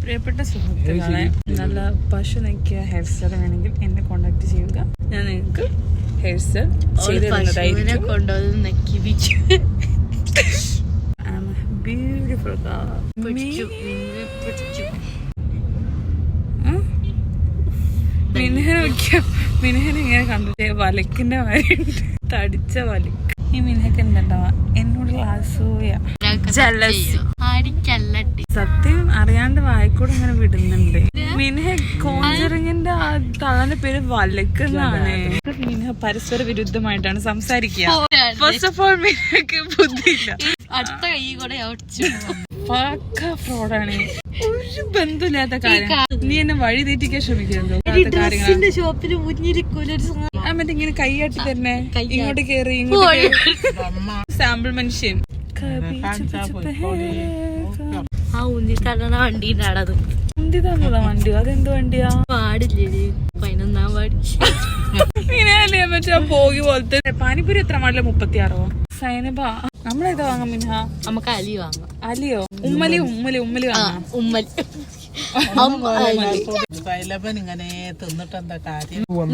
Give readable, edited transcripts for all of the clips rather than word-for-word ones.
പ്രിയപ്പെട്ട സുഹൃത്തുക്കളെ, നല്ല പശു നയിക്കുക ഹെയർ സ്റ്റൈൽ വേണമെങ്കിൽ എന്നെ കോണ്ടാക്ട് ചെയ്യുക. ഞാൻ നിങ്ങൾക്ക് ഹെയർ സ്റ്റൈൽ ചെയ്ത് തരുന്നതായിരിക്കും. ബ്യൂട്ടിഫുൾ മിനഹനെ ഇങ്ങനെ കണ്ടിട്ട് വലക്കിന്റെ മാരിണ്ട്, തടിച്ച വലക്ക്. ഈ മിനഹക്ക് എന്തുണ്ടാവാ എന്നോടുള്ള അസൂയ, സത്യം അറിയാണ്ട് വായിക്കൂടെ ഇങ്ങനെ വിടുന്നുണ്ട്. മിനഹ കോഞ്ചറിങ്ങിന്റെ ആ തളന്റെ പേര് വലക്കെന്നാണ്. മിനഹ പരസ്പര വിരുദ്ധമായിട്ടാണ് സംസാരിക്കുക. ഫസ്റ്റ് ഓഫ് ഓൾ മിനഹക്ക് ബുദ്ധിയില്ല, അടുത്ത കൈ കൂടെ പക്ക ഫ്രോഡാണ്. ഒരു ബന്ധമില്ലാത്ത കാര്യം. നീ എന്നെ വഴി തെറ്റിക്കാൻ ശ്രമിക്കുന്നു. ഷോപ്പിൽ മറ്റേ ഇങ്ങനെ കൈയാട്ടി തന്നെ ഇങ്ങോട്ട് കേറി ഇങ്ങോട്ട് സാമ്പിൾ മനുഷ്യൻ. ആ ഉന്തി തള്ളണ വണ്ടീന്റെ അടത് ഉന്തി തന്നുള്ള വണ്ടിയോ? അതെന്ത് വണ്ടിയാ? പാടില്ലേ 11ാം പാടി ഇങ്ങനെയല്ലേ മറ്റേ പോകി പോലത്തെ. പാനിപ്പൂരി എത്ര പാടില്ല? 36. സൈനബ നമ്മളേതാ വാങ്ങാം മിൻഹ? നമുക്ക് അലി വാങ്ങാം. അലിയോ? ഉമ്മലി വാങ്ങാം.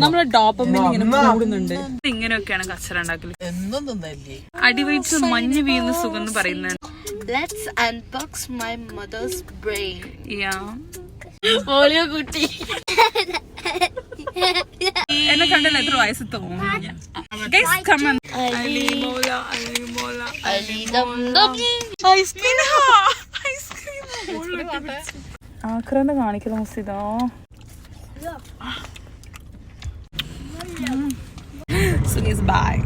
നമ്മളെ ഡോപ്പമിൽ ഇങ്ങനെ കൂടുന്നുണ്ട്. ഇങ്ങനെയൊക്കെയാണ് കച്ചറ ഉണ്ടാക്കല്. അടിവയിച്ച് മഞ്ഞ് വീഴുന്ന സുഖം എന്ന് പറയുന്നത്. Let's unbox my mother's brain. Yeah. Polio കുട്ടി എന്നെ കണ്ടല്ലോ എത്ര വയസ്സ് തോന്നുന്നു. ആക്രാന്ത കാണിക്കല മുസിദോ. So guys, bye.